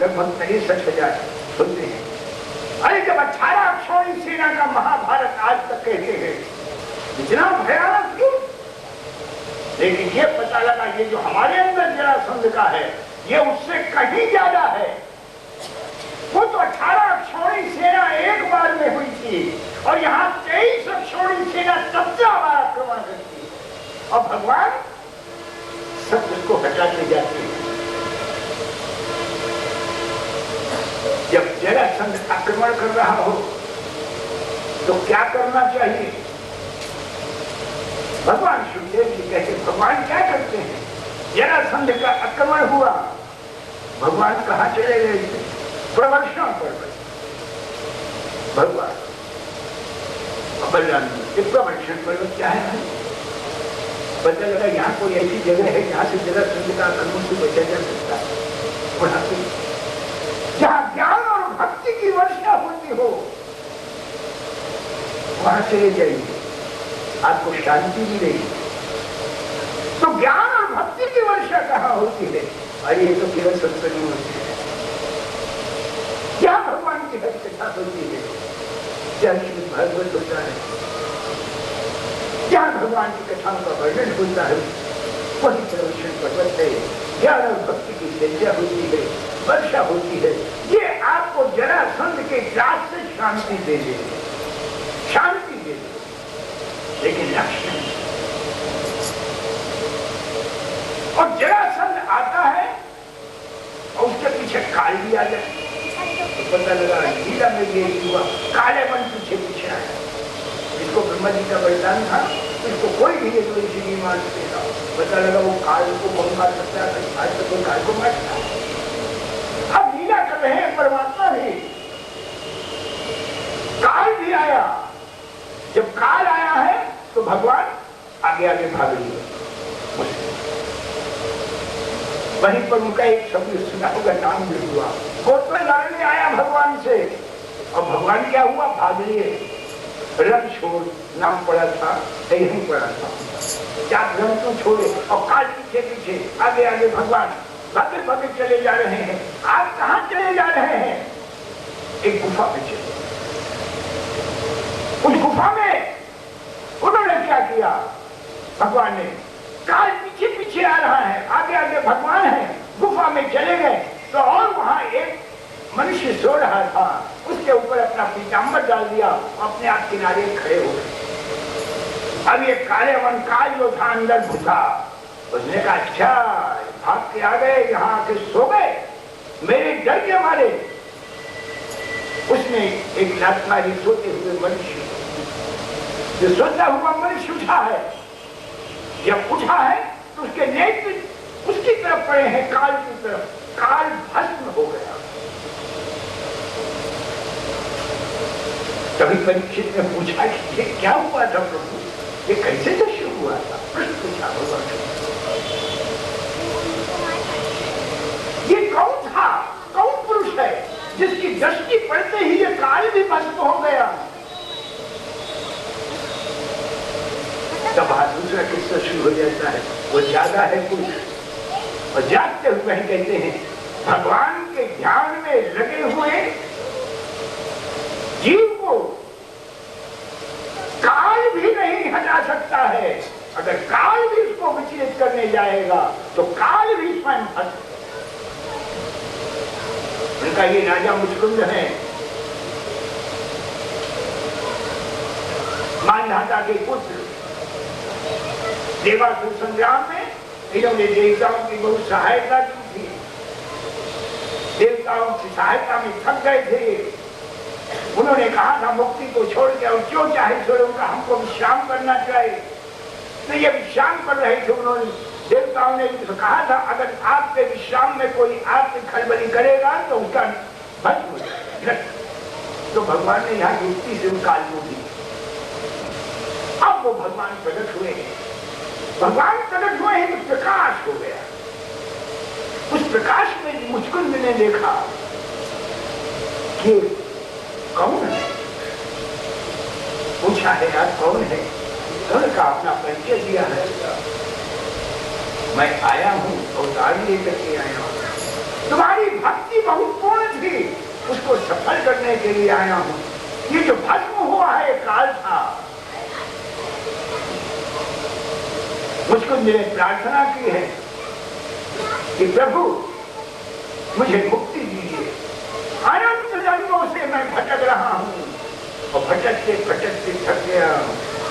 लगभग 63,000 होते हैं। अरे जब 18 अक्षौहिणी सेना का महाभारत आज तक कहते हैं, इतना भयानक क्यों? लेकिन ये पता लगा ये जो हमारे अंदर जरासंध का है ये उससे कहीं ज्यादा है। वो तो 18 अक्षौहिणी सेना एक बार में हुई थी और यहाँ 23 अक्षौहिणी सेना सबसे बार आक्रमण करती है और भगवान सब उसको हटाते जाते हैं। जब जरासंध आक्रमण कर रहा हो तो क्या करना चाहिए? भगवान सुखदेव जी कहते भगवान क्या करते हैं? जरासंध का आक्रमण हुआ, भगवान कहाँ चले गए? प्रवर्षण पर्वत। भगवान बलराम प्रवर्षण पर्वत क्या है? पता लगा यहाँ कोई ऐसी जगह है जहाँ से जरासंध का आक्रमण से बचा जा सकता है, जहाँ ज्ञान और भक्ति की वर्षा होती हो, वहां चले जाइए, आपको शांति मिलेगी। तो ज्ञान और भक्ति की वर्षा कहाँ होती है? अरे ये तो केवल सत्संग होती है। क्या भगवान की हरि कथा होती है, क्या श्रीमद् भागवत होता है, क्या भगवान की कथाओं का वर्णन होता है, वही प्रवचन पर्वत है। ज्ञान और भक्ति की चर्चा होती है, वर्षा होती है। ये आपको जरासंध के जाप से शांति दे देगी, शांति दे देगी, लेकिन लक्ष्य नहीं। और जरासंध आता है और उसके पीछे काल भी आ जाए तो पता लगा लीला में ये हुआ, काले मन पीछे पीछे आया। इसको ब्रह्मा जी का वरदान था, इसको कोई भी ये तो इसी नहीं मार सकेगा। पता लगा वो काल को कौन मार सकता है? आज तक कोई काल को मारता है। अब लीला कर रहे हैं परमात्मा भी, काल भी आया। जब काल आया है तो भगवान आगे आगे भाग लिए। वहीं पर उनका एक शब्द सुना होगा, नाम भी हुआ, गोत्र लड़ने आया भगवान से और भगवान क्या हुआ? भाग लिए। रंग छोड़ नाम पड़ा था, यही पड़ा था, क्या रंग क्यों छोड़े? और काल पीछे पीछे, आगे आगे भगवान भागे भागे चले जा रहे हैं। आप कहाँ चले जा रहे हैं? एक गुफा में चले। उस गुफा में उन्होंने क्या किया? भगवान ने, काल पीछे पीछे आ रहा है, आगे आगे भगवान है, गुफा में चले गए तो और वहां एक मनुष्य सो रहा था, उसके ऊपर अपना पीताम्बर डाल दिया, अपने आप किनारे खड़े हो गए। अब ये काले मन काल जो था अंदर घुसा, उसने कहा अच्छा भाग के आ गए, यहाँ आके सो गए मेरे डर के मारे। उसने एक राजकुमारी सोते हुए मनुष्य, जो सोता हुआ मनुष्य उठा है, जब उठा है तो उसके नेत्र उसकी तरफ पड़े हैं, काल की तरफ। काल भस्म हो गया। तभी परीक्षित ने पूछा कि ये क्या हुआ था प्रभु, ये कैसे दृश्य हुआ था? प्रश्न पूछा भगवान। ये कौन था, कौन पुरुष है जिसकी दृष्टि पड़ते ही ये काल भी भस्म हो गया? तब दूसरा किस्सा शुरू हो जाता है। वो ज्यादा है कुछ और जागते हुए कहते हैं भगवान के ध्यान में लगे हुए जीव को काल भी नहीं हटा सकता है। अगर काल भी उसको विचलित करने जाएगा तो काल भी स्वयं फंस। उनका ये राजा मुचकुंद है, मानधाता के पुत्र। देवासुर संग्राम में इन्होंने देवताओं की बहुत सहायता की थी। देवताओं की सहायता में थक गए थे। उन्होंने कहा था मुक्ति को छोड़ के और जो चाहे छोड़ूंगा, हमको विश्राम करना चाहिए। तो ये विश्राम कर रहे थे। उन्होंने देवताओं ने कहा था अगर आपके विश्राम में कोई आपकी खलबली करेगा तो उसका भस्म हो जाएगा। तो भगवान ने यहाँ युक्ति से काल को दी। अब वो भगवान प्रकट हुए हैं। भगवान प्रकट हुए हैं तो प्रकाश हो गया। उस प्रकाश में मुचकुंद ने देखा कि कौन है। पूछा है यार कौन है? उन्होंने कहा अपना परिचय दिया है, मैं आया हूं अवतार लेकर के आया हूं। तुम्हारी भक्ति बहुत के लिए आया हूं। ये जो भस्म हुआ है काल था। मुझको मेरे प्रार्थना की है कि प्रभु मुझे मुक्ति दीजिए। अनंत जन्मों से मैं भटक रहा हूं और भटकते भटकते थक गया,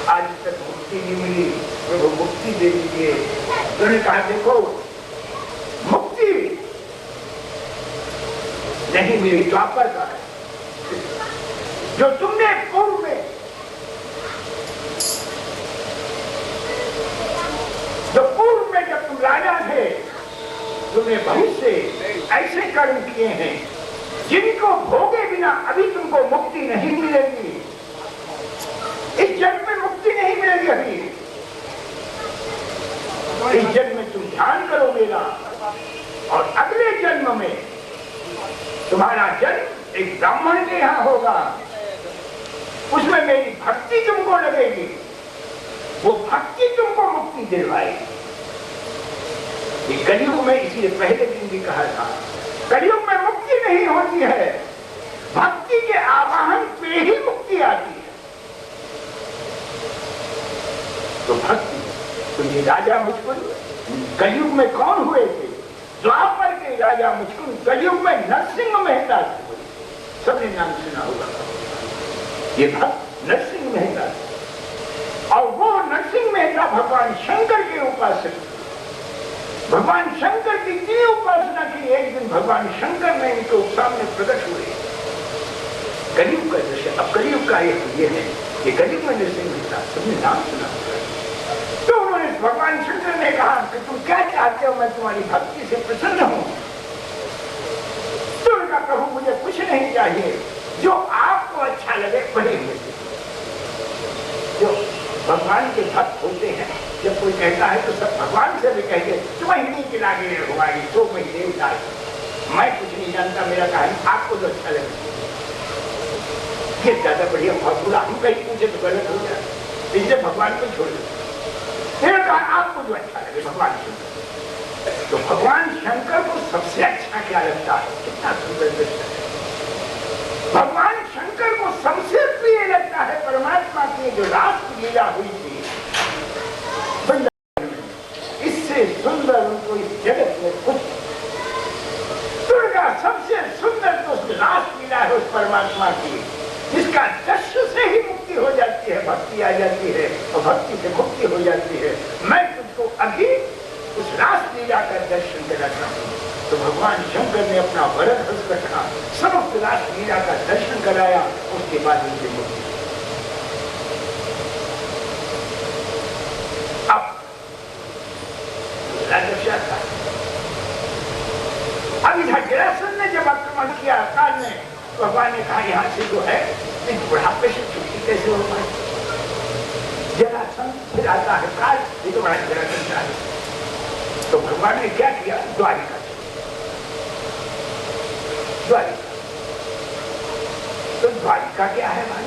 आज तक मुक्ति नहीं मिली। प्रभु मुक्ति दे दीजिए। उन्होंने कहा देखो मुक्ति नहीं मिली द्वापर का है, जो तुमने पूर्व में जब तुम राजा थे तुमने बहुत से ऐसे कर्म किए हैं जिनको भोगे बिना अभी तुमको मुक्ति नहीं मिलेगी। इस जन्म में मुक्ति नहीं मिलेगी अभी। इस जन्म में तुम ध्यान करो मेरा, और अगले जन्म में तुम्हारा जन्म एक ब्राह्मण के यहाँ होगा। उसमें मेरी भक्ति तुमको लगेगी, वो भक्ति तुमको मुक्ति दिलवाएगी। ये कलयुग में इसीलिए पहले दिन भी कहा था, कलयुग में मुक्ति नहीं होती है, भक्ति के आवाहन पे ही मुक्ति आती है। तो भक्ति, तो ये राजा मुचकुंद कलयुग में कौन हुए थे? द्वापर के राजा मुचकुंद कलयुग में नरसिंह मेहता थे। सबने नाम सुना होगा, ये भक्त नरसिंह मेहता थे। और वो नरसिंह मेहता भगवान शंकर के उपासक। भगवान शंकर की इतनी उपासना की, एक दिन भगवान शंकर ने इनको सामने प्रकट हुए। कलयुग का दृश्य, अब कलयुग का ये है कि कलयुग में नरसिंह मेहता, सबने नाम सुना होगा। तो उन्होंने भगवान शंकर ने कहा कि तुम क्या चाहते हो, मैं तुम्हारी भक्ति से प्रसन्न हूं। तो उनका प्रभु मुझे कुछ नहीं चाहिए, जो आपको अच्छा लगे वही मुझे। जो भगवान के भक्त होते हैं, जब कोई कहता है तो सब भगवान से भी कहेंगे तुम महीने के लागे हमारी 2 महीने उठाए, मैं कुछ नहीं जानता, मेरा कहानी आपको जो अच्छा लगे। ये ज्यादा बढ़िया फॉर्मूला हम कहीं पूछे तो गलत हो जाए, इसलिए भगवान को छोड़ दो। फिर कहा आपको जो अच्छा लगे भगवान शंकर। तो भगवान शंकर को सबसे अच्छा क्या लगता है? कितना सुंदर दृश्य है। भगवान शंकर को सबसे प्रिय लगता है परमात्मा की जो रास लीला हुई थी वृंदावन में, इससे सुंदर उनको इस जगत में कुछ। दुर्गा सबसे सुंदर तो उस रास लीला है उस परमात्मा की, जिसका दर्शन से ही मुक्ति हो जाती है, भक्ति आ जाती है और भक्ति से मुक्ति हो जाती है। मैं तुझको अभी उस रास लीला का दर्शन कराता हूँ। तो भगवान शंकर ने अपना वरद हस्त रखा, समस्त रास लीला का दर्शन कराया, उसके बाद उनसे मुक्ति। अब दशा था, अब इधर जरासंध ने जब आक्रमण किया काल ने, भगवान ने कहा यहाँ से जो है इस बुढ़ापे से छुट्टी कैसे हो पाए? जरासंध फिर आता है काल, ये तो बड़ा जरासंध है। तो भगवान ने क्या किया? द्वारिका तो द्वारिका क्या है भाई?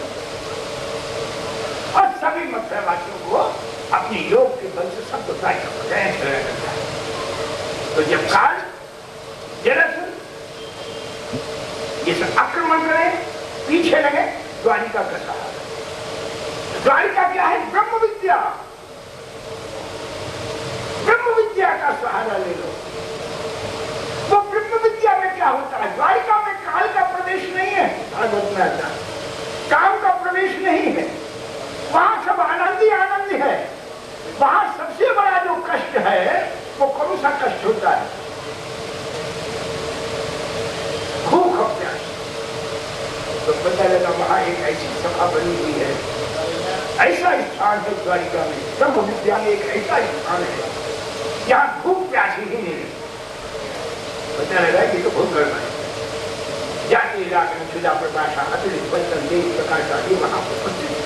और सभी मथुरावासियों को अपने योग के बल से सब द्वारिका को करता है। तो जब काल जरासंध ये सब आक्रमण करें, पीछे लगे, द्वारिका का सहारा। द्वारिका क्या है? ब्रह्म विद्या। ब्रह्म विद्या का सहारा ले लो। वो ब्रह्म विद्या में क्या होता है? द्वारिका में काल का प्रवेश नहीं है, भागवत में आता है, काम का प्रवेश नहीं है। वहां सब आनंद ही आनंद है। वहां सबसे बड़ा जो कष्ट है वो कौन सा कष्ट होता है? भूख और प्यास। तो पता लगा वहां एक ऐसी सभा बनी हुई है, ऐसा स्थान है द्वारिका में, ब्रह्म विद्या में एक ऐसा स्थान है जहाँ भूख प्यास ही नहीं। पता लगा ये तो बहुत गड़बड़ है। जाति राग सुधा प्रकाशा अतिरिक्त बचन देव प्रकाशा ये वहां उपस्थित है।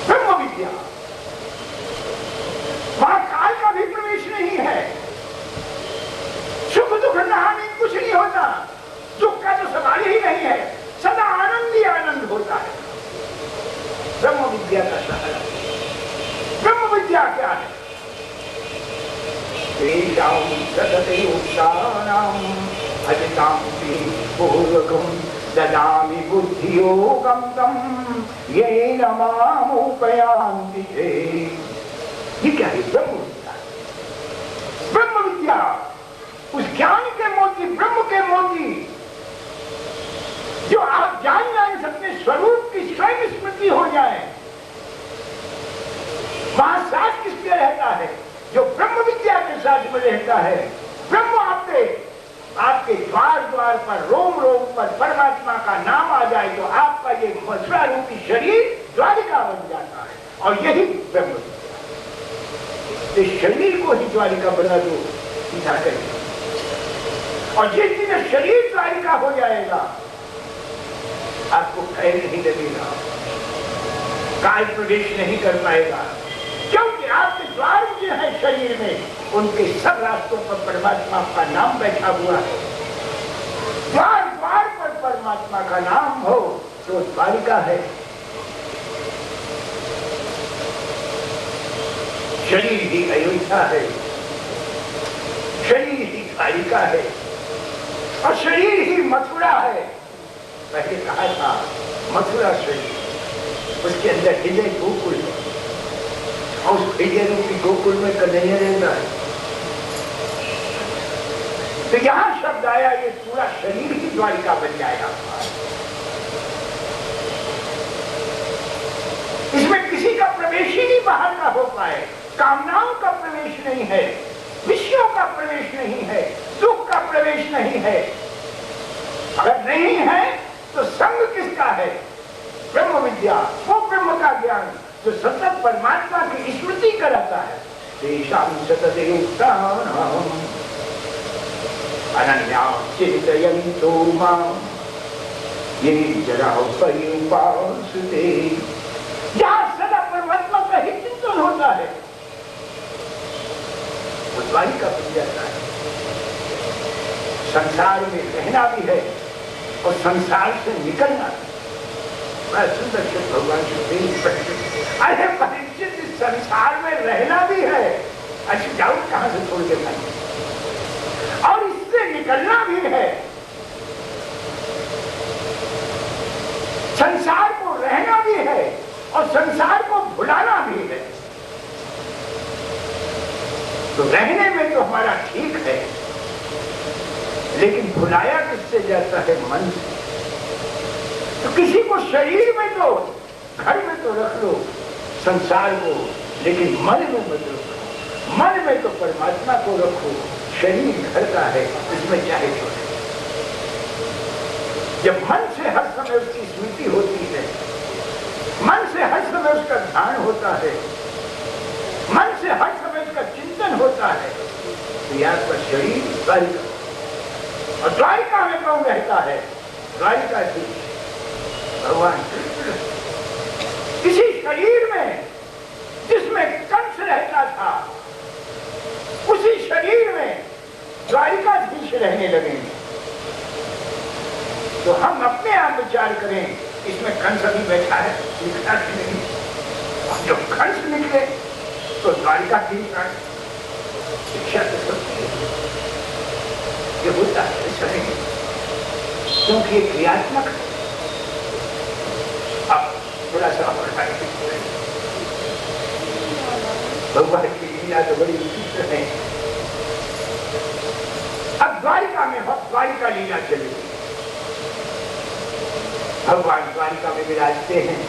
ब्रह्म विद्या, वहां काल का भी प्रवेश नहीं है। सुख दुख हानि कुछ नहीं होता, दुख का तो सवाल ही नहीं है, सदा आनंद ही आनंद होता है। ब्रह्म विद्या का सहारा। ब्रह्म विद्या क्या है? भजतां पूर्वकं ददामि बुद्धियोगं तं येन मामुपयान्ति ते। ये क्या है? ब्रह्म विद्या। ब्रह्म विद्या, उस ज्ञान के मोती, ब्रह्म के मोती जो आप जान जाए, अपने स्वरूप की स्वयं स्मृति हो जाए। वहां साथ किसके रहता है? जो ब्रह्म विद्या के साथ में रहता है। ब्रह्म आपके द्वार द्वार पर, रोम रोम पर परमात्मा का नाम आ जाए तो आपका ये मथुरा रूपी शरीर द्वारिका बन जाता है। और यही ब्रह्म विद्या। इस शरीर को ही द्वारिका बना दो, सीधा करेगा। और जिस दिन शरीर द्वारिका हो जाएगा, आपको भय नहीं लगेगा, काल प्रवेश नहीं कर पाएगा, क्योंकि आपके द्वार जो है शरीर में, उनके सब रास्तों पर परमात्मा का नाम बैठा हुआ है। द्वार द्वार पर परमात्मा का नाम हो तो द्वारिका है। शरीर ही अयोध्या है, शरीर ही द्वारिका है, और शरीर ही मथुरा है। पहले कहा था मथुरा शरीर, उसके अंदर हृदय गोकुल है, और उस हृदय रूपी गोकुल में कन्हैया रहता है। तो यहां शब्द आया, ये पूरा शरीर ही द्वारिका बन जाएगा। इसमें किसी का प्रवेश ही नहीं बाहर का हो पाए। कामनाओं का प्रवेश नहीं है, विषयों का प्रवेश नहीं है, दुख का प्रवेश नहीं है। अगर नहीं है तो संग किसका है? ब्रह्म विद्या, वो ब्रह्म का ज्ञान जो सतत परमात्मा की स्मृति कराता है। तेषां सततयुक्तानां अनन्या चिन्तयन्तो मां ये जरा पर्युपासते। जहाँ सदा परमात्मा का ही चिंतन होता है, वो द्वारिका बन जाता है। संसार में रहना भी है और संसार से निकलना। बड़ा सुंदर शब्द भगवान सुखदेव। अरे परीक्षित, संसार में रहना भी है, अच्छा जाओ कहां से छोड़ के भाई, और इससे निकलना भी है। संसार को रहना भी है और संसार को भुलाना भी है। तो रहने में तो हमारा ठीक है, लेकिन भुलाया किससे जाता है? मन से। तो किसी को शरीर में तो, घर में तो रख लो संसार को, लेकिन मन में मत रखो। मन में तो परमात्मा को रखो। शरीर घर का है, इसमें चाहे छोड़े। जब मन से हर समय उसकी स्मृति होती है, मन से हर समय उसका ध्यान होता है, मन से हर समय उसका चिंतन होता है, तो यार का शरीर द्वारिका। और द्वारिका में कौन रहता है? द्वारिका जी भगवान कृष्ण। किसी शरीर में जिसमें कंस रहता था, उसी शरीर में द्वारिकाधीश रहने लगेंगे। तो हम अपने आप विचार करें, इसमें कंस अभी बैठा है, निकला कि नहीं? और जब कंस निकले तो द्वारिकाधीश आए। शिक्षा तो सबकी है, ये होता है, ऐसा नहीं, क्योंकि ये क्रियात्मक है। अब थोड़ा सा भगवान की लीला तो बड़ी विचित्र है। अब द्वारिका में द्वारिका लीला चलेगी। भगवान द्वारिका में विराजते हैं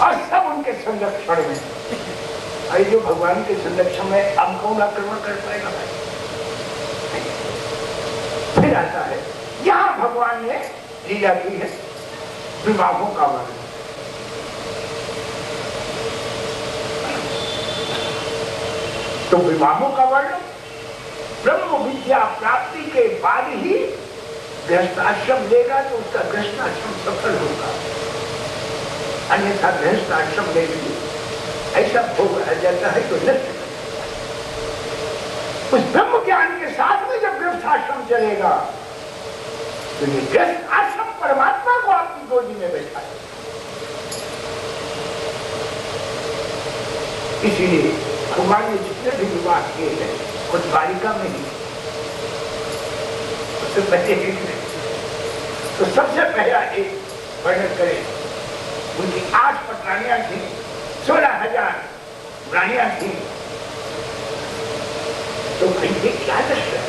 और सब उनके संरक्षण में। अरे जो भगवान के संरक्षण में हम कौन आक्रमण कर पाएगा भाई? फिर आता है, यहां भगवान ने लीला की है विवाहों का वर्णन। तो विवाहों का वर्णन ब्रह्म विद्या प्राप्ति के बाद ही गृहस्थाश्रम लेगा तो उसका गृहस्थाश्रम सफल होगा। अन्यथा गृहस्थाश्रम में भी ऐसा भोग आ जाता है तो नष्ट। उस ब्रह्म ज्ञान के साथ में जब गृहस्थाश्रम चलेगा तो ये गृहस्थ आश्रम परमात्मा को आपकी गोदी में बैठा है। इसीलिए भगवान ने जितने भी विवाह किए हैं वो द्वारिका में ही। तो पहले तो सबसे पहला एक वर्णन करें। उनकी 8 पटरानियां थी, 16,000 रानियां थी। तो ये क्या दृश्य है?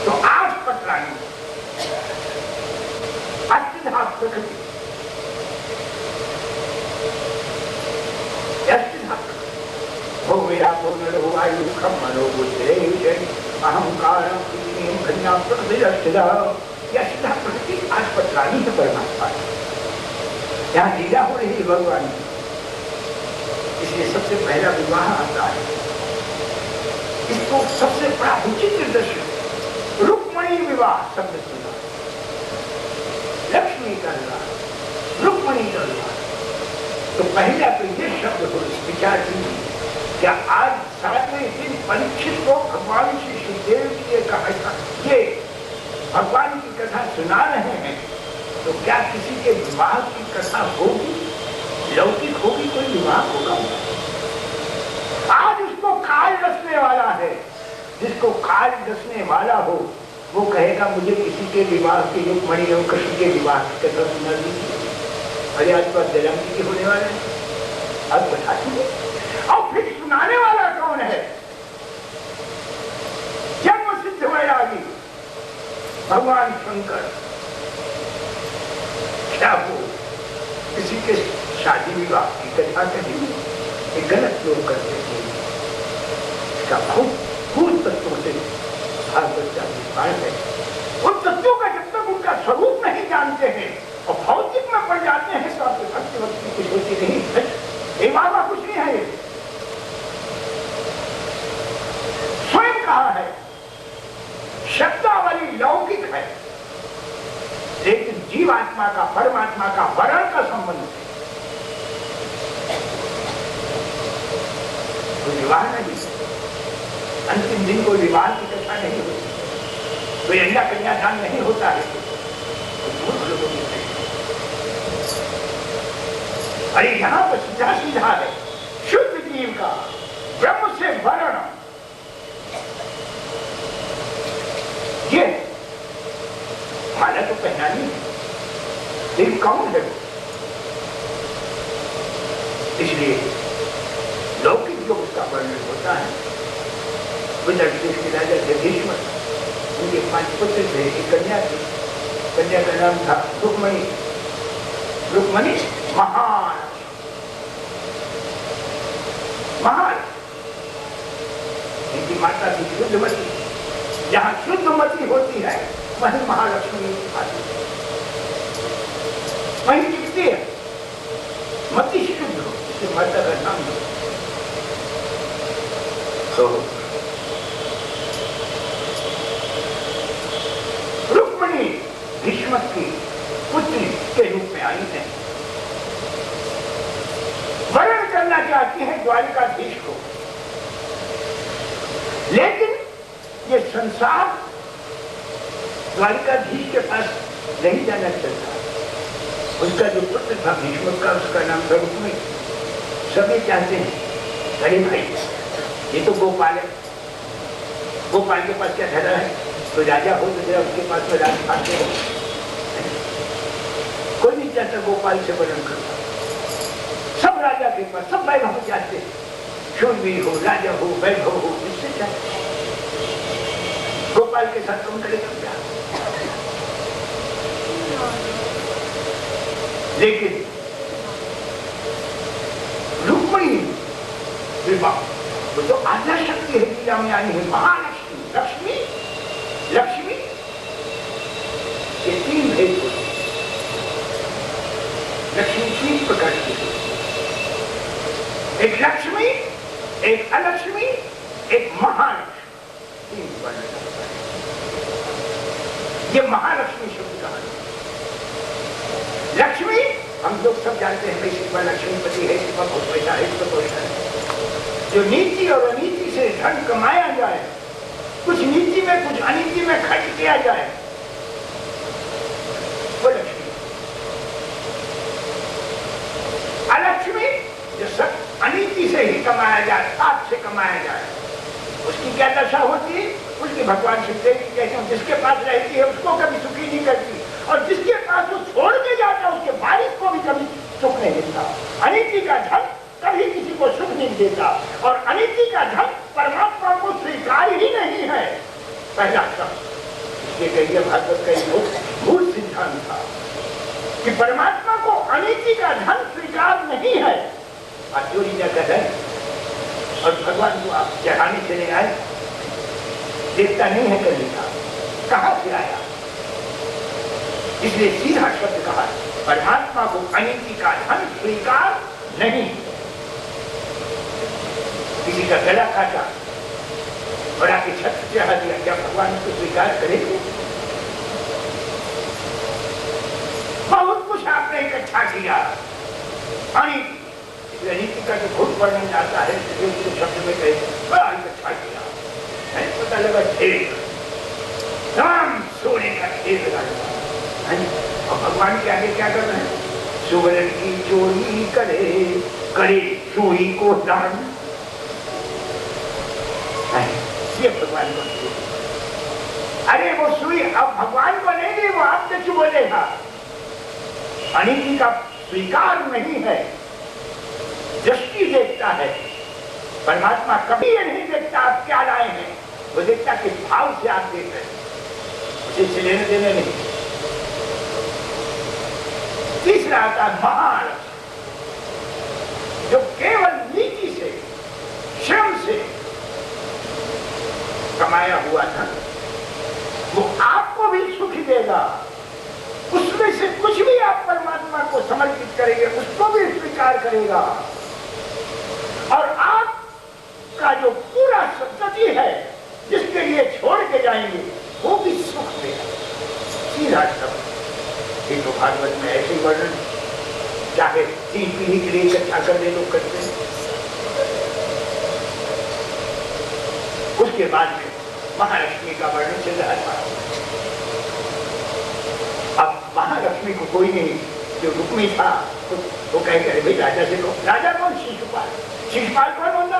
तो 8 पटरानी अष्टधाप प्रकृति, हो गया पुनर्वायु मनो बुद्धे अहंकार प्रकृति 8 पटरानी है परमात्मा। यहाँ लीला हो रही है भगवान की, इसलिए सबसे पहला विवाह आता है। इसको सबसे बड़ा विचित्र दृश्य रुक्मणी विवाह शब्द सुना, लक्ष्मी का विवाह, रुक्मणी का विवाह। तो पहला तो ये शब्द हो विचार कीजिए, क्या आज 7वें दिन परीक्षित को भगवान श्री सुखदेव जी ने कहा था ये भगवान की कथा सुना रहे हैं, तो क्या किसी के विवाह की कथा होगी? लौकिक होगी? कोई विवाह होगा? आज उसको काल डसने वाला है। जिसको काल डसने वाला हो वो कहेगा मुझे किसी के विवाह की, रुक्मणी एवं कृष्ण के विवाह की कथा सुना दीजिए। अरे आज तो जन्म की होने वाले हैं, अब बता दीजिए। और फिर सुनाने वाला कौन है? जन्म सिद्ध वैरागी भगवान शंकर। क्या वो किसी के शादी विवाह की कथा कहेंगे? ये गलत लोग करते हैं। इसका खूब तत्वों से भागवत का विस्तार है। उन तत्वों का जब तक उनका स्वरूप नहीं जानते हैं और भौतिक में पड़ जाते हैं तो आपके भक्ति वक्ति कुछ होती नहीं है। ये बाबा कुछ नहीं है। स्वयं कहा है शब्दावली लौकिक है, लेकिन जीवात्मा का परमात्मा का वर्ण का संबंध है। तो विवाह नहीं, अंतिम दिन कोई विवाह की कथा नहीं होती, कोई अन्य कन्यादान नहीं होता है। अरे यहां पर सीधा सीधा है शुद्ध जीव का ब्रह्म से वर्ण। ये माला तो पहनानी है, लेकिन कौन है वो? इसलिए लौकिक जो उसका वर्णन होता है, देश के राजा जगदीश्वर, उनके 5 पुत्र थे, एक कन्या थी। कन्या का नाम था रुक्मणी। रुक्मणी महान इनकी माता थी शुद्धमती। जहां शुद्धमती होती है वहीं महालक्ष्मी आती है, वहीं टिकती है। मती शुद्ध हो, इसलिए माता का नाम हो। तो रुक्मणी भीष्म की पुत्री के रूप में आई है, वर्ण करना चाहती है द्वारिकाधीश को। लेकिन ये संसार द्वारिकाधीश के पास नहीं जाना चाहता। उसका जो पुत्र था भीष्म का, उसका नाम था रुक्मणी। सभी चाहते हैं अरे भाई ये तो गोपाल है, गोपाल के पास क्या धरा है? तो राजा हो तो जरा उसके पास में राज पाते हो। कोई नहीं चाहता गोपाल से वर्णन करता। सब राजा के पास सब वैभव चाहते हैं, शूरवीर हो, राजा हो, वैभव हो, इससे चाहते। गोपाल के साथ कौन करेगा क्या? लेकिन रुक्मणी विवाह वो तो आद्या शक्ति है, लीला में आई है महालक्ष्मी। लक्ष्मी लक्ष्मी ये 3 भेद होते। लक्ष्मी 3 प्रकार की होती, एक लक्ष्मी, एक अलक्ष्मी, एक महालक्ष्मी। 3 वर्ण होता है। ये महालक्ष्मी शब्द कहा है। लक्ष्मी हम लोग सब जानते हैं, इसके लक्ष्मीपति है, इसके पास बहुत पैसा है, इसको पैसा है। जो नीति और अनीति से धन कमाया जाए, कुछ नीति में कुछ अनीति में खर्च किया जाए, वो लक्ष्मी। अलक्ष्मी जो सब अनीति से ही कमाया जाए, पाप से कमाया जाए, उसकी क्या दशा होती है? वो उसके भगवान सुखदेव जी कहते हैं जिसके पास रहती है उसको कभी सुखी नहीं करती, और जिसके पास वो छोड़ के जाता है उसके बारिश को भी कभी सुख नहीं देता। अनिति का धन कभी किसी को सुख नहीं देता, और अनिति का धन परमात्मा को स्वीकार ही नहीं है। पहला शब्द ये कहिए भागवत का मूल सिद्धांत था कि परमात्मा को अनिति का धन स्वीकार नहीं है। और चोरी न करें और भगवान को आप चढ़ाने चले आए, देखता नहीं है करने का, कहां से आया? इसलिए सीधा शब्द कहा परमात्मा को अनिति का धन स्वीकार नहीं। किसी का गला काटा और आके छत चढ़ा दिया, क्या भगवान उसको स्वीकार करेंगे? बहुत कुछ आपने इकट्ठा किया, अनिति का जो बहुत वर्णन जाता है शब्द में कहे बड़ा इकट्ठा किया, पता लगा ढेर राम सोने का ढेर लगा। और भगवान के आगे क्या कर रहे हैं? सुवर्ण की चोरी करे करे सुई को दान। ये भगवान को, अरे वो सुई अब भगवान को नहीं दी, वो आपसे क्यों बोलेगा? अनिति का स्वीकार नहीं है, दृष्टि देखता है। परमात्मा कभी ये नहीं देखता आप क्या लाए हैं, वो देखता कि भाव से आप देख रहे हैं, उसे लेने देने नहीं। तीसरा आता है महान, जो केवल नीति से श्रम से कमाया हुआ था, वो आपको भी सुख देगा। उसमें से कुछ भी आप परमात्मा को समर्पित करेंगे, उसको भी स्वीकार करेगा, और आपका जो पूरा सत्य है जिसके लिए छोड़ के जाएंगे वो भी सुख देगा। सीधा शब्द ये तो भागवत में ऐसे ही वर्णन, चाहे 3 पीढ़ी के लिए इकट्ठा करने लोग करते हैं। उसके बाद में महालक्ष्मी का वर्णन चल रहा था। अब महालक्ष्मी को कोई नहीं, जो रुक्मी था वो कहेगा अरे भाई राजा से कहो। राजा कौन? शिशुपाल। शिशुपाल कौन होता?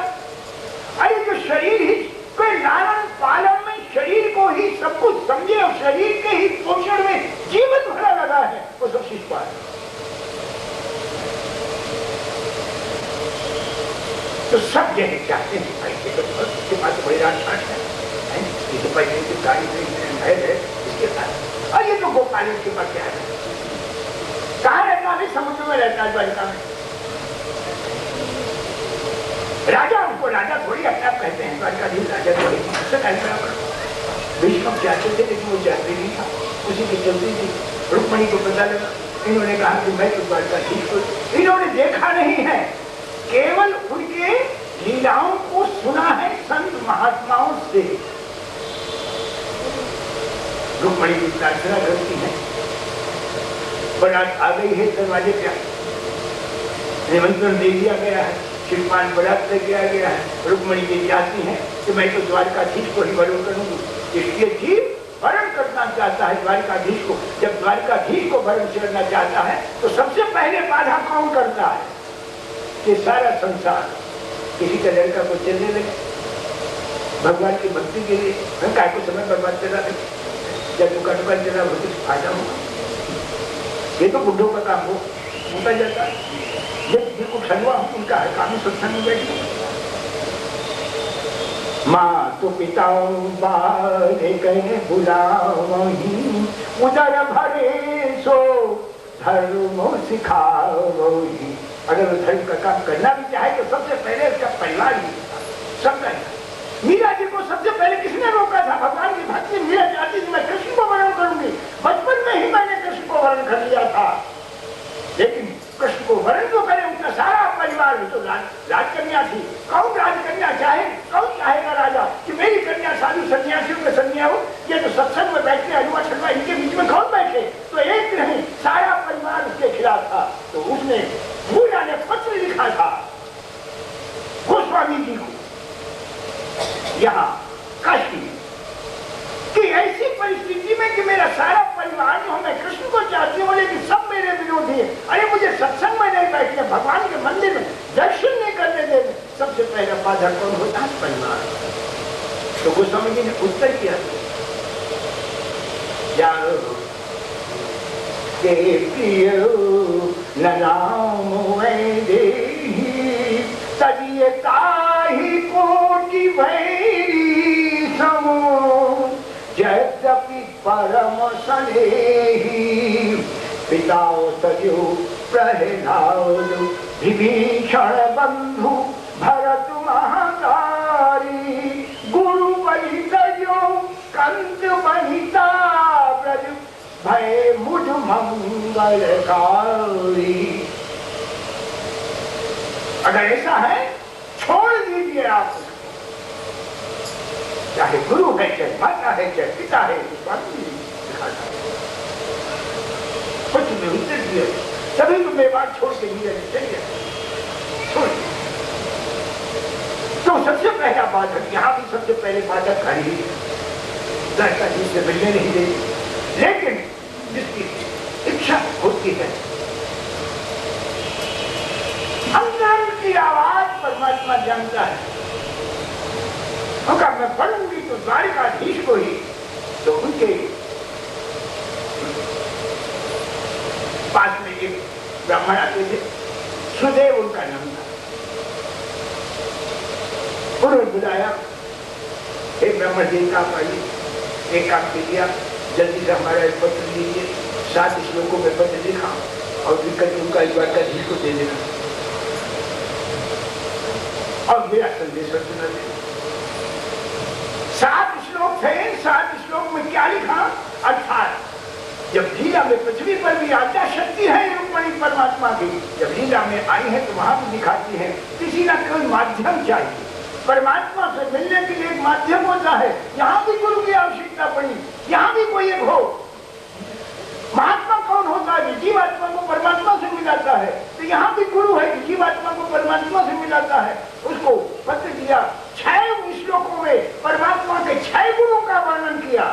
अरे जो शरीर ही कोई लालन पालन में शरीर को ही सब कुछ समझे और शरीर के ही पोषण में जीवन भरा लगा है, वो सब शिशुपाल। तो सब यही चाहते हैं पैसे तो उसके पास बड़ी राजपाट है, ये तो पैसे की गाड़ी है इसके पास, और ये तो गोपाल के पास क्या है? कहाँ रहता है? समुद्र में रहता है, द्वारिका में। राजा उनको राजा थोड़ी अपने आप कहते हैं, द्वारिकाधीश राजा थोड़ी उससे कल्पना करो। भीष्म चाहते थे लेकिन वो जानते नहीं था, उसी की चलती थी। रुक्मणी को पता लगा, इन्होंने कहा कि मैं तो द्वारिकाधीश को, इन्होंने देखा नहीं है, केवल उनके लीलाओं को सुना है संत महात्माओं से। रुक्मणी की प्रार्थना करती है, बारात आ गई है, दरवाजे पे निमंत्रण दे दिया गया है, शिवपान बारात लेके आ गया है। रुक्मणी ये चाहती है कि मैं तो द्वारिकाधीश को ही वरण करूंगी, इसलिए जीव वरण करना चाहता है द्वारिकाधीश को। जब द्वारिकाधीश को वरण करना चाहता है तो सबसे पहले बाधा कौन करता है? कि सारा संसार किसी का लड़का को चलने लगे भगवान की भक्ति के लिए, मैं काय को समय बर्बाद कर रहा था, जब दुकान पर चला वो कुछ फायदा होगा। ये तो बुढ़ों का काम हो होता जाता है। बिल्कुल खलवा उनका है काम ही सत्संग में बैठी। माँ तो पिताओं बारे कहे बुलावही, उदर भरे सो धर्म सिखावही। अगर वो धर्म का काम करना भी चाहे तो सबसे पहले उसका परिवार ही सब करना। मीरा जी को सबसे पहले किसने रोका था? भगवान की भक्ति। मीरा चाहती थी मैं कृष्ण को वर्ण करूंगी, बचपन में ही मैंने कृष्ण को वर्ण कर लिया था, लेकिन कृष्ण को वर्ण तो करे उनका सारा परिवार। तो राजकन्या थी, कौन राजकन्या चाहे, कौन चाहेगा राजा कि मेरी कन्या साधु सन्यासियों में सन्या हो? ये तो सत्संग में बैठे हलवा छलवा इनके बीच में कौन बैठे? तो एक नहीं, सारा परिवार उसके खिलाफ था। तो उसने भूला ने पत्र लिखा था गोस्वामी जी को यहाँ काशी, कि ऐसी परिस्थिति में कि मेरा सारा परिवार जो मैं कृष्ण को चाहती हूँ लेकिन सब मेरे विरोधी है। अरे मुझे सत्संग में नहीं बैठने, भगवान के मंदिर में दर्शन नहीं करने देने। सबसे पहला बाधा कौन होता है? परिवार। तो गोस्वामी जी ने उत्तर किया, यारो के प्रिय न नाम वैदेही तजिए ताही कोटि भैरी समो यद्यपि परम स्नेही पिता तजो प्रहलाद विभीषण बंधु भरत महातारी गुरु बलि तजो कंत बहिता ब्रज भय मुझ मंगलकारी। अगर ऐसा है छोड़ दीजिए आप, चाहे गुरु है, चाहे माता है, चाहे पिता है, कुछ में उत्तर दिए सभी को मैं बात छोड़ के नहीं चाहिए, छोड़। तो सबसे पहला बाधक, यहाँ भी सबसे पहले बाधक खड़ी लड़का जिससे मिलने नहीं दे, लेकिन जिसकी इच्छा होती है, अंदर की आवाज परमात्मा जानता है। उनका मैं पढ़ूंगी तो द्वारिकाधीश को ही, तो उनके पास में एक ब्राह्मण आते थे, सुदेव उनका नाम था। उन्होंने बुलाया, एक ब्राह्मण जी का आइए, एक काम कीजिए, जल्दी से हमारा एक पत्र लीजिए, 7 श्लोकों में पत्र लिखा और लिखकर उनका एक द्वारकाधीश को दे देना और मेरा संदेश सुना देना। 7 श्लोक थे, 7 श्लोक में क्या लिखा, अर्थात जब लीला में पृथ्वी पर भी आद्या शक्ति है रुक्मिणी परमात्मा की, जब लीला में आई है तो वहां भी दिखाती है, किसी ना कोई माध्यम चाहिए, परमात्मा से मिलने के लिए एक माध्यम होता है। यहाँ भी गुरु की आवश्यकता पड़ी, यहाँ भी कोई एक हो। महात्मा कौन होता है, जीवात्मा को परमात्मा से मिलाता है, तो यहाँ भी गुरु है, जीवात्मा को परमात्मा से मिलाता है। उसको पत्र दिया, 6 श्लोकों में परमात्मा के 6 गुणों का वर्णन किया,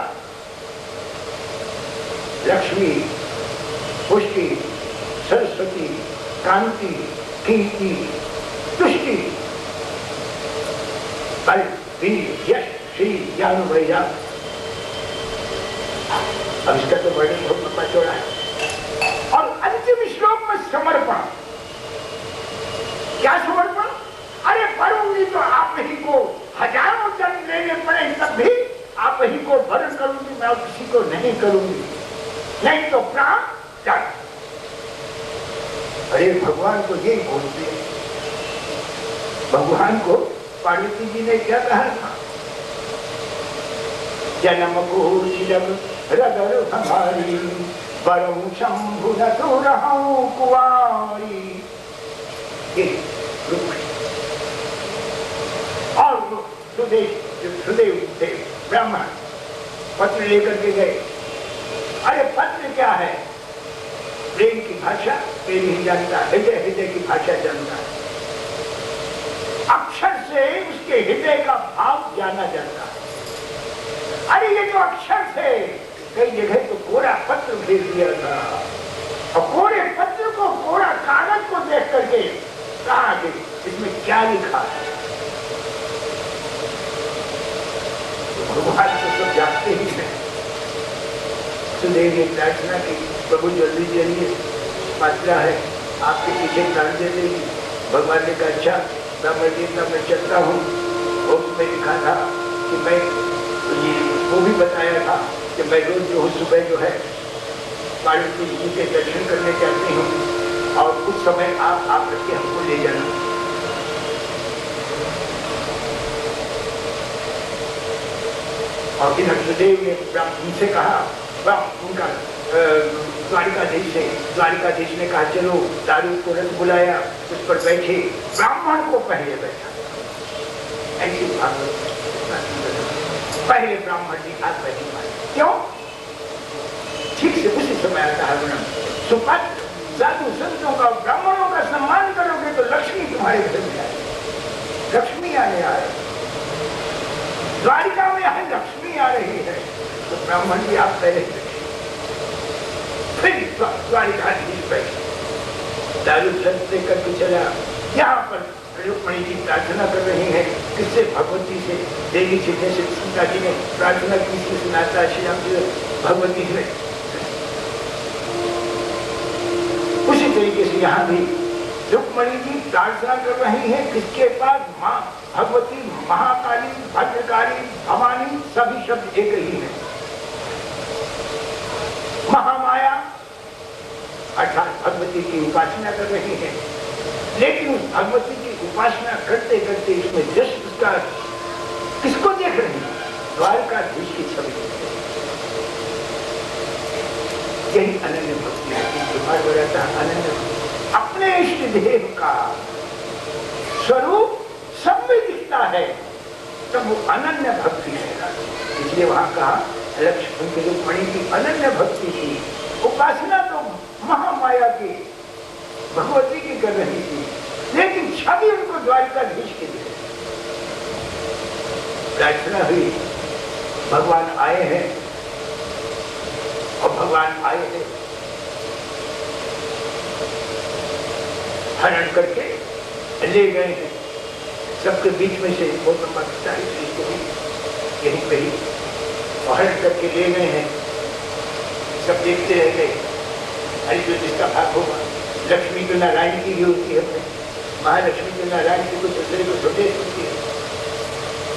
लक्ष्मी, पुष्टि, सरस्वती, कांति, कीर्ति, तुष्टि, बल, वीर, यश, श्री, ज्ञान, वैराग्य। अब इसका तो वर्णन बहुत लंबा चौड़ा है। और अंतिम श्लोक में समर्पण। क्या समर्पण? अरे पढ़ूंगी तो आप ही को हजारों जन्म लेने पड़े, तब भी आप ही को वर्ण करूंगी, मैं किसी को नहीं करूंगी, नहीं तो प्राण त्याग। अरे भगवान को यही बोलते हैं। भगवान को पार्वती जी ने क्या कहा था, जन्म को रगर हमारी बरऊ शंभु न तो रहूं कुंवारी। और सुदेव थे ब्राह्मण, पत्र लेकर के गए। अरे पत्र क्या है, प्रेम की भाषा प्रेम ही जानता है, हृदय हृदय की भाषा जानता है, अक्षर से उसके हृदय का भाव जाना जाता है। अरे ये जो अक्षर थे, कई जगह तो कोरा पत्र भेज दिया था, और कोरे पत्र को, कोरा कागज को देख करके कहा कि इसमें क्या लिखा है। तो भगवान तो सब जानते ही हैं। सुदेव ने प्रार्थना की, प्रभु जल्दी जल्दी पात्रा है, आपके पीछे प्राण दे देगी। भगवान ने कहा अच्छा ब्राह्मण जी, मैं चलता हूँ। उसमें लिखा था कि मैं ये वो भी बताया था कि मैं रोज जो सुबह जो है पार्वती जी के दर्शन करने जाती हूँ, और उस समय आप करके हमको ले जाना। और इधर सुदेव ने उनसे कहा, उनका द्वारिकाधीश ने कहा चलो, दारू को रथ बुलाया, उस पर बैठे, ब्राह्मण को पहले बैठा। ऐसी पहले ब्राह्मण जी हाथ बैठी मारे। क्यों? ठीक से उसी समय आता है वर्णन, सुपात्र साधु संतों का, ब्राह्मणों का सम्मान करोगे तो लक्ष्मी तुम्हारे घर में आए, लक्ष्मी आने आ रही, द्वारिका में है लक्ष्मी आ रही है। तो ब्राह्मण जी आप पहले बैठे, फिर द्वारिकाधीश बैठे, दारू संत करके चला। यहाँ पर रुक्मणी जी प्रार्थना कर रही है किससे? भगवती से। देवी जी ने सीता जी ने प्रार्थना की थी, सुनाता श्री राम जी भगवती से। उसी तरीके से यहाँ भी रुक्मणी जी प्रार्थना कर रही है किसके पास? माँ भगवती, महाकाली, भद्रकाली, भवानी, सभी शब्द एक ही है। महामाया अर्थात भगवती की उपासना कर रही है, लेकिन उस भगवती की उपासना करते करते इसमें दृष्टि उसका किसको देख रही है? द्वारकाधीश की छवि। यही अनन्य भक्ति है। अनन्य अपने इष्ट देव का स्वरूप सब में दिखता है, तब वो अनन्य भक्ति है। इसलिए वहां कहा लक्ष्मण की रुक्मणी की अनन्य भक्ति थी। उपासना तो महामाया की भगवती की कर रही थी, लेकिन छवि उनको द्वारकाधीश की दी। प्रार्थना हुई, भगवान आए हैं और भगवान आए हैं हरण करके ले गए हैं। सबके बीच में से बहुत लंबा किस्सा है, इसको भी यही कही, हरण करके ले गए हैं। सब देखते रह गए। अरे जो जिसका भाग होगा, लक्ष्मी तो नारायण की भी होती है, महालक्ष्मी तो नारायण की कुछ दूसरे को छोटे होती है,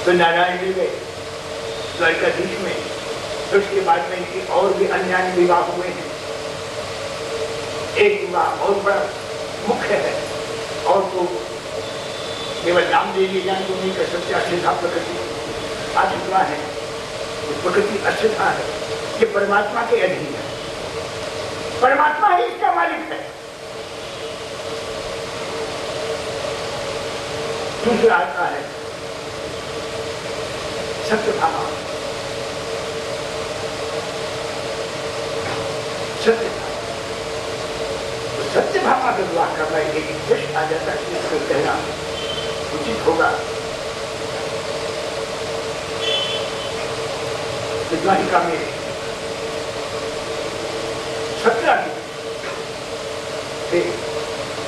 तो नारायण ले गए द्वारकाधीश में। तो उसके बाद में इनकी और भी अन्य विवाह हुए हैं। एक विवाह और बड़ा मुख्य है, और तो केवल नाम दे दिए जाए तो नहीं कर सकते। अश्रद्धा प्रकृति अशुद्धा है, प्रकृति अशुद्धा है, ये परमात्मा के अधीन है। परमात्मा ही इसका मालिक है। दूसरा आता है सत्यभामा। सत्यभामा का विवाह करना एक प्रश्न आ जाता है, इसको कहना उचित होगा। द्वारिका में 17 थे।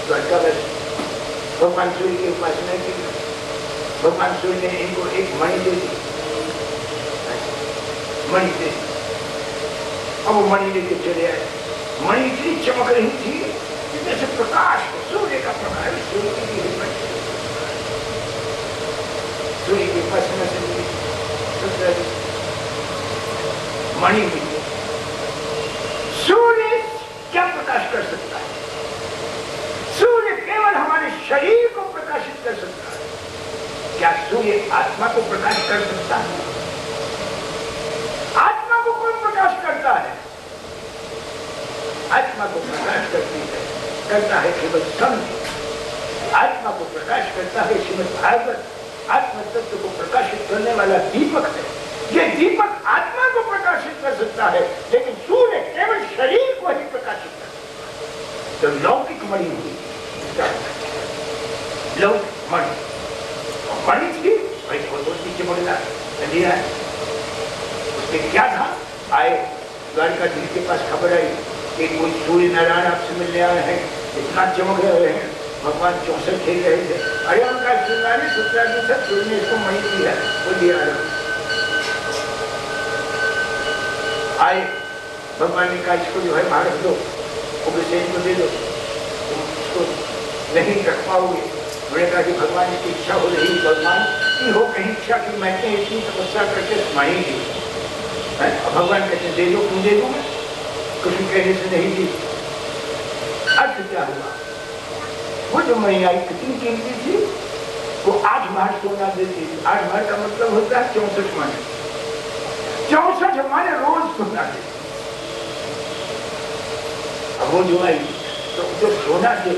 द्वारिका में भगवान सूर्य की उपासना की। भगवान सूर्य ने इनको एक मणि दे दी, मणि दे दी। अब वो मणि लेके चले आए। मणि इतनी चमक रही थी जैसे प्रकाश, सूर्य का प्रकाश, सूर्य की हिम्मत, सूर्य की उपासना से मणि मिली। सूर्य क्या प्रकाश कर सकता है? सूर्य केवल हमारे शरीर को प्रकाशित कर सकता है। क्या सूर्य आत्मा को प्रकाश कर सकता है? आत्मा को कौन प्रकाश करता है? आत्मा को प्रकाश करता है केवल संत। आत्मा को प्रकाश करता है श्रीमद् भागवत। आत्म तत्व को प्रकाशित करने वाला दीपक है। ये दीपक आत्मा को प्रकाशित कर सकता है, लेकिन सूर्य केवल शरीर को ही प्रकाशित कर सकता है। तो लौकिक मणि हुई, लौकिक मणि, मणि थी भाई, बहुत नीचे मणिला दिया है। उसमें क्या था? आए द्वारकाधीश के पास खबर आई कि कोई सूर्य नारायण आपसे मिलने आए हैं, इतना चमक रहे हैं। भगवान 64 खेल रहे थे। अरे उनका सुनाने सूर्य ने इसको मणि दी है, वो दिया आए। भगवान ने कहा इसको जो है बाहर रख दो, उग्रसेन को दे दो, तुम इसको नहीं रख पाओगे। उन्होंने कहा कि भगवान की इच्छा हो रही, भगवान की हो कहीं इच्छा कि मैंने इतनी तपस्या करके मणि दी। भगवान कहते दे दो, क्यों दे दूंगा? कुछ कहने से नहीं दी। अर्थ क्या हुआ? वो जो मणि आई कितनी कीमती थी? वो 8 मार सोना देती थी। 8 मार का मतलब होता है 64 मार। 64 माने रोज सोना देती। अब वो जो आई तो जो सोना दे,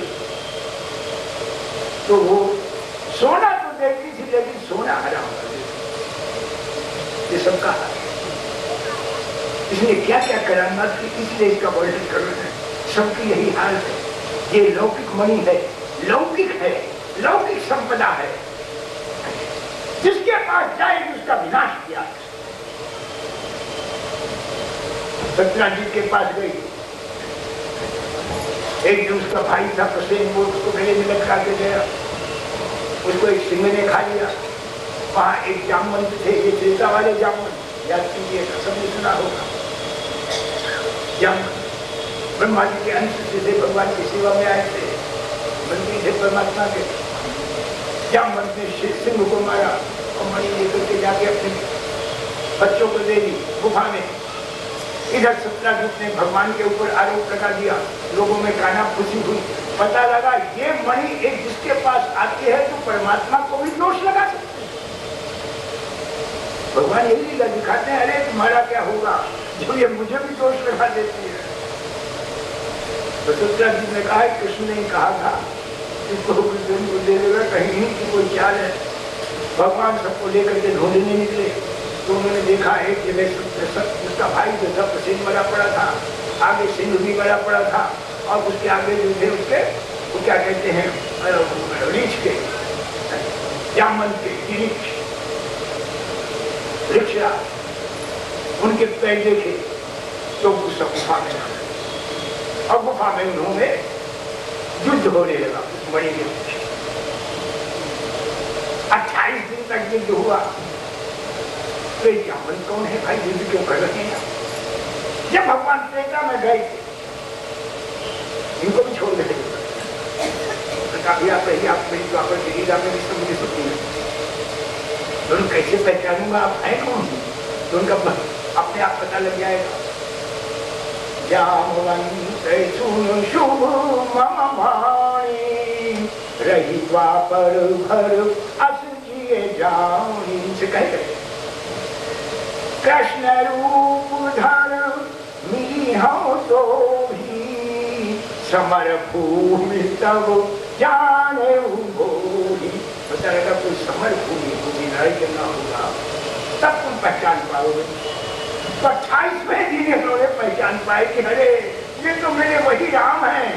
तो वो सोना तो देती थी, लेकिन सोना हराम कर देती। ये सबका हाल। इसने क्या क्या करामात की, इसलिए इसका वर्णन कर रहे हैं। सबकी यही हाल है। ये लौकिक मणि है, लौकिक है, लौकिक संपदा है। जिसके पास जाएगी उसका विनाश किया। सत्यनारायण के पास गई। एक जो उसका भाई था प्रसेन, वो उसको गले में लटका के गया। उसको एक सिंह ने खा लिया। वहां एक जामवंत थे, ये त्रेता वाले जामवंत, याद कीजिए, सबने सुना होगा। जामवंत ब्रह्मा जी के अंश से भगवान की सेवा में आए थे, मंत्री थे परमात्मा के। जामवंत ने सिंह को मारा और मणि लेकर के जाके अपने बच्चों को दे दी गुफा में। इधर सत्राजित ने भगवान के ऊपर आरोप लगा दिया, लोगों में काना खुशी हुई। पता लगा ये मणि एक जिसके पास आती है तो परमात्मा को भी दोष लगा सकते हैं। भगवान यही लीला दिखाते हैं, अरे तुम्हारा क्या होगा जो ये मुझे भी दोष लगा देती है। तो सत्राजित ने कहा, कृष्ण ने कहा था इसको दे देगा, कहीं की कोई चाल है। भगवान सबको लेकर के ढूंढने निकले तो उन्होंने देखा एक जगह उसका भाई जो था सिंह मरा पड़ा था, आगे सिंह भी मरा पड़ा था, और उसके आगे जो थे उसके वो क्या कहते हैं रीछ के, जामवंत के रिक्शा, उनके पैर देखे तो गुस्सा गुफा में आ गए और गुफा में उन्होंने युद्ध होने लगा उस मणि के पीछे। 28 दिन तक युद्ध हुआ। तो जामवंत कौन है भाई, युद्ध क्यों कर रहे हैं? जब भगवान त्रेता में गए थे इनको भी छोड़ देते आप रहिए, आप मेरी द्वापर की लीला में इसको मुझे सुनती है। तो उनको कैसे पहचानूंगा आप हैं कौन? तो उनका अपने आप पता लग जाएगा। जामवंत सुन शुभ मम वाणी, रही द्वापर भर अस जिए जाऊं। इनसे कह गए कृष्ण रूप धर मिली हो तो भी, समर भूमि तब जाने भोगी। पता लगा कोई समर भूमि होगी, लड़ाई करना होगा, तब तुम पहचान पाओगे। तो 28वें दिन उन्होंने पहचान पाए कि अरे ये तो मेरे वही राम हैं,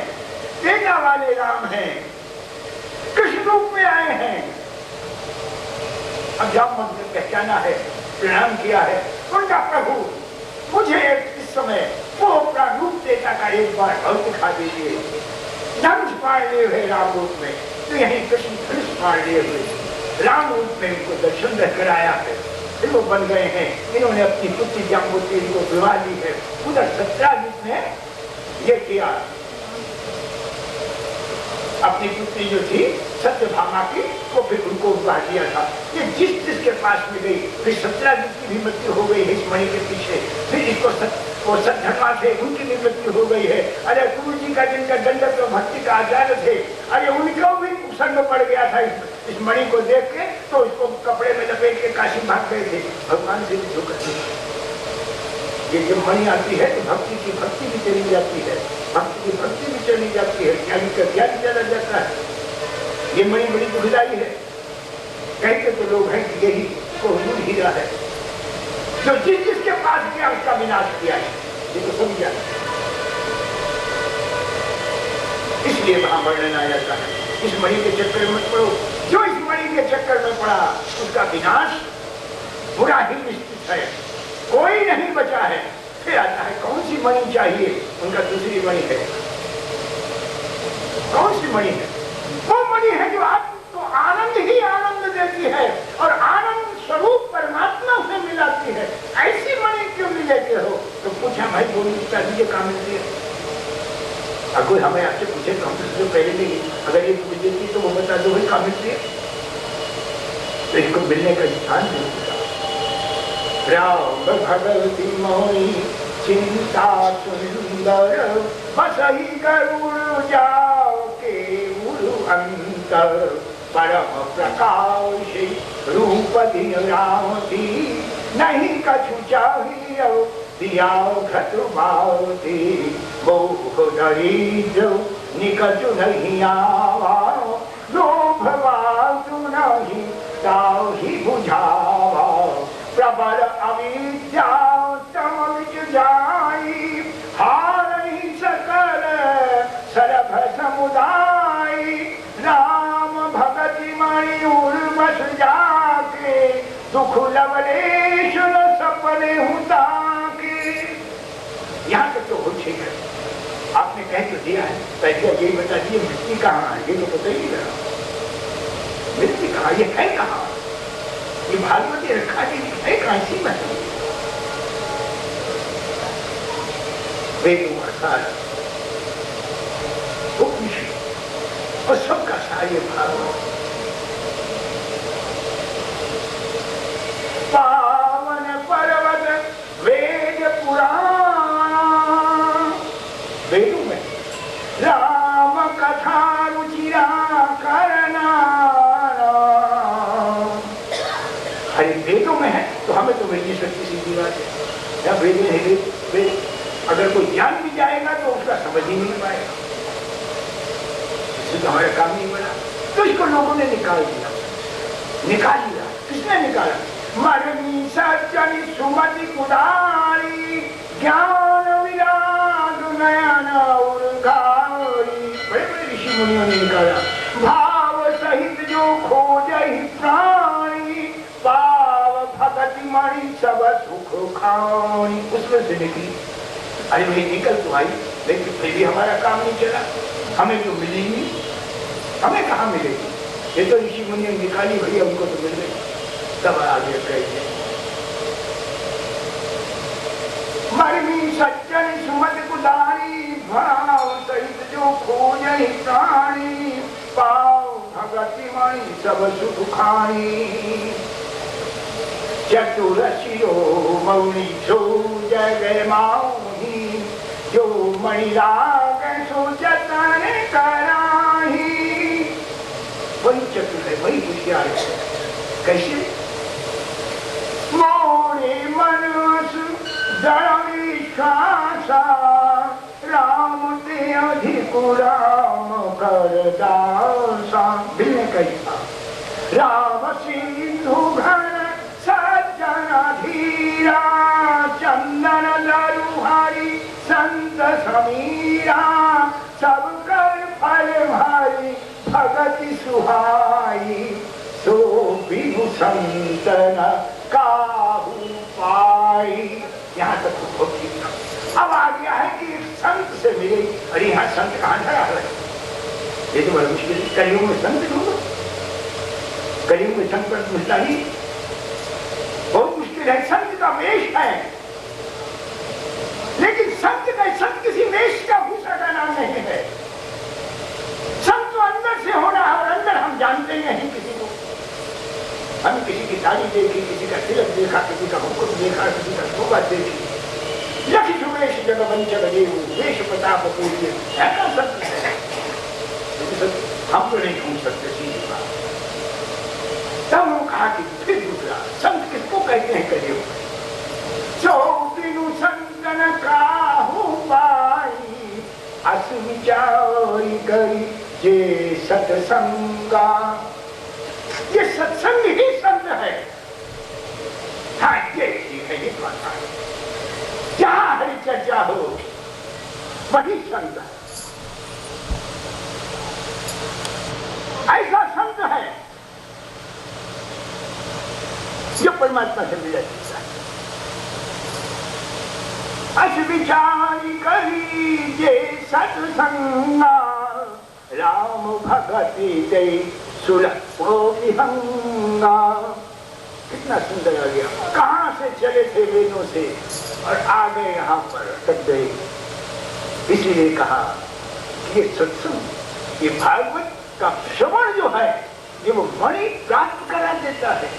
सेना वाले राम हैं, कृष्ण रूप में आए हैं। अब जामवंत ने पहचाना है, प्रणाम किया है, उनका प्रभु मुझे इस समय वो अपना रूप देता का एक बार और दिखा दीजिए। धनुष पार लिए हुए राम रूप में, तो यही कृष्ण धनुष पार लिए हुए राम रूप में उनको दर्शन कर आया है। फिर वो बन गए हैं, इन्होंने अपनी पुत्री जाम्बुवती को विवाह दी है। उधर सत्राजित ने ये किया, अपनी पुत्री जो थी सत्यभामा की को फिर उनको विवाह दिया था। ये जिसके पास में गई, फिर सत्राजित की भी मृत्यु हो गई है इस मणि के पीछे। फिर इसको वो सत्यधर्मा थे, उनकी भी मृत्यु हो गई है। अरे गुरु जी का जिनका दंडक भक्ति का आचार्य थे, अरे उनको भी संग पड़ गया था इस मणि को देख के, तो इसको कपड़े में लपेट के काशी भाग गए थे। भगवान से भी धोखा। ये जब मणि आती है तो भक्ति की भक्ति भी चली जाती है, भक्ति की भक्ति भी चली जाती है, ज्ञानी का ज्ञान चला जाता है। ये मणि बड़ी दुखदाई है। कहते तो लोग हैं कि यही कोहिनूर हीरा है जो जिसके पास गया उसका विनाश किया है। ये तो समझ जाए, इसलिए वहां वर्णन आ जाता है। इस मणि के चक्कर में पड़ो, जो इस मणि के चक्कर में पड़ा उसका विनाश बुरा ही निश्चित है, कोई नहीं बचा है। फिर आता है कौन सी मणि चाहिए, उनका दूसरी मणि है। कौन सी मणि है? वो मणि है जो आपको आनंद ही आनंद देती है और आनंद स्वरूप परमात्मा से मिलाती है। ऐसी मणि क्यों नहीं लेते हो? तो पूछा भाई बोली दीजिए कहाँ मिलती है। अगर कोई हमें आपसे पूछे तो हम तो पहले नहीं, अगर ये पूछ देती तो वो बता दो भाई कहाँ मिलती है। तो इसको मिलने का स्थान नहीं होता। राम भगवती मौनी चिंता सुंदर, बसही गरुड़ जाओ के उरु अंतर, परम प्रकाश रूप दिन रामती, नहीं कछु चाहिए दिया घटुमावती, मोह दरिद्र निकट नहीं आवा, लोभ वासु नहीं ताहि बुझावा, प्रबल अविद्या तम विच जाई, हारहि सकल सरभ समुदाय, राम भगति मणि उर्वश जाके, दुख लवलेश न सपने हुता के। यहाँ तक तो हो ठीक है, आपने कह तो दिया है, पैसा यही बता दिए मृत्यु कहाँ है, ये तो पता ही नहीं रहा। मृत्यु कहा, ये है कहा, ये भागवती रखा जी है कहा, इसी में वेदों का सार और सबका सार ये भागवत। पावन पर्वत वेद पुराण, वेदों में राम कथा रुचिरा करना, हरे वेदों में है तो हमें तो मिलनी सकती सीधी बात है। या वेद में है, वेद अगर कोई ज्ञान भी जाएगा तो उसका समझ ही नहीं पाएगा, इससे तो हमारा काम नहीं बना। तो इसको लोगों ने निकाल दिया, निकाल दिया। किसने निकाला? मरनी सज्जन सुमति कुदारी, ज्ञान विराग नयन उर्गारी, बड़े बड़े ऋषि मुनियों ने निकाला। भाव सहित जो खोजहि प्राणी, पाव भगति मणि सब सुख खानी, उसमें से निकली। अरे भाई निकल तो आई, लेकिन फिर भी हमारा काम नहीं चला, हमें तो मिली नहीं, हमें कहाँ मिलेगी? ये तो ऋषि मुनि ने निकाली, भैया उनको तो मिल गई, तब आगे कहिए। मरनी सज्जन सुमत कुदारी, भाव सहित जो खोजहि प्राणी, पाव भगति मणि सब सुख खानी। चतुरशिरो मौनि सो जय माही, जो मणि राग सो जतन कराही। वही चतुर है, वही होशियार है। कैसे? मोरे मनस दृढ़ राम ते अधिक राम कर दासा। बिल्ले कैसा? राम सिंधु घन सज्जन धीरा, चंदन लरुहारी संत समीरा, सब कर फल भारी भगति सुहाई, सो बिनु संतन काहू पाई। यहाँ तक तो बहुत ठीक था। अब आ गया है कि एक संत से मिले। अरे यहाँ संत कहाँ ठहरा है? ये तो बड़ा मुश्किल है। कलयुग में संत ढूंढो, कलयुग में संत पर मिलता ही बहुत मुश्किल है। संत का वेश है, लेकिन संत किसी वेश का भूषा का नाम नहीं है। संत तो अंदर से होना है, और अंदर हम जानते नहीं किसी को। हम किसी की ताली देखी, किसी का तिलक देखा, किसी का मुकुट देखा, किसी का शोभा देखी। लखी सुवेश जगवंचक देव, वेश प्रताप पूज्य, ऐसा संत है। हम तो नहीं ढूंढ सकते सीधी बात। तब वो कहा कि फिर दूसरा संत किसको कहते हैं? करियो चौबिनु संतन काहू पाई, अस विचारी करी जे सत्संगा। ये सत्संग ही संत है। हाँ ये ठीक है, ये बात है। जहां हरि चर्चा हो वही संत है। ऐसा संत है जो परमात्मा से मिला सकता है। अस विचारी करी जे सत्संगा, राम भगति दे सुलभो विहंगा। कितना सुंदर आ गया। कहाँ से चले थे वेदों से और आ गए यहाँ पर तक गए। इसीलिए कहा कि ये सत्संग, ये भागवत का श्रवण जो है, ये वो मणि प्राप्त करा देता है।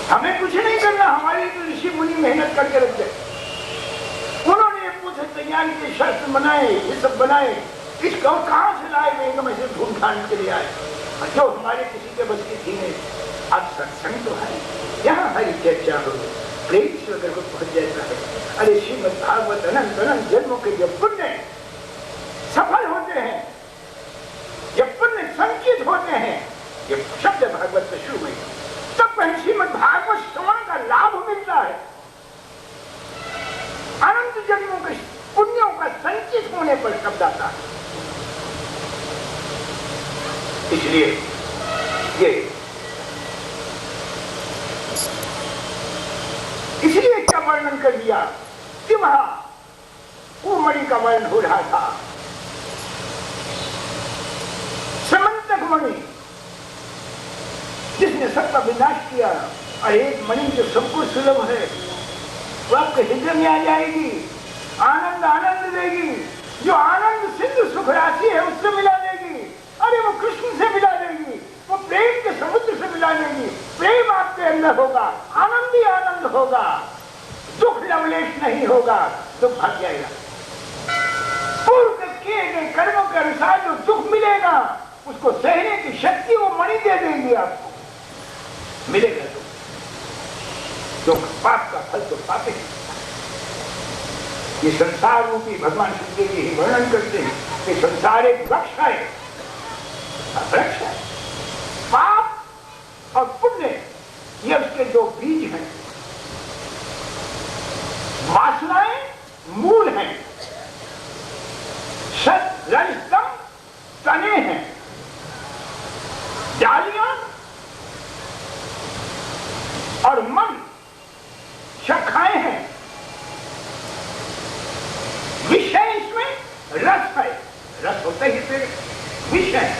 हमें कुछ नहीं करना, हमारे तो ऋषि मुनि मेहनत करके रखते। उन्होंने पूछे तैयारी के शस्त्र बनाए, ये सब बनाए। इसको कहाँ से लाए? एकदम ऐसे ढूंढ ढांड के लिए आए, जो हमारे किसी के बस की थी नहीं। अब सत्संग तो है, यहाँ हरी चर्चा हो, प्रेम से अगर को पहुंच जाता है। अरे श्रीमद् भागवत अनंत अनंत जन्मों के जब पुण्य सफल होते हैं, जब पुण्य संचित होते हैं, ये शब्द भागवत में शुरू में, तब कहीं श्रीमद् भागवत श्रवण का लाभ मिलता है। अनंत जन्मों के पुण्यों का संचित होने पर शब्द आता है। इसलिए इसलिए क्या वर्णन कर दिया कि वहां वो मणि का वर्णन हो रहा था। समंतक मणि जिसने सबका विनाश किया, और एक मणि जो सबको सुलभ है, वो आपके हृदय में आ जाएगी, आनंद आनंद देगी, जो आनंद सिंधु सुख राशि है उससे मिला देगी। अरे वो कृष्ण से मिला देगी, वो प्रेम के समुद्र से मिला देगी। प्रेम आपके अंदर होगा, आनंद ही आनंद होगा, दुख लवलेश नहीं होगा, दुख भाग जाएगा। पूर्व किए गए कर्मों के अनुसार जो दुख मिलेगा उसको सहने की शक्ति वो मणि दे देंगी आपको, मिलेगा दुख पाप का फल तो पाते हैं। ये संसार रूपी भगवान श्री जी ही वर्णन करते हैं कि संसार एक वृक्ष है, वृक्ष है। पाप और पुण्य ये उसके दो बीज हैं, वासनाएं मूल हैं, सत रजतम तने हैं, डालियां और मन शाखाएं हैं। विषय इसमें रस है, रस होता ही फिर विषय।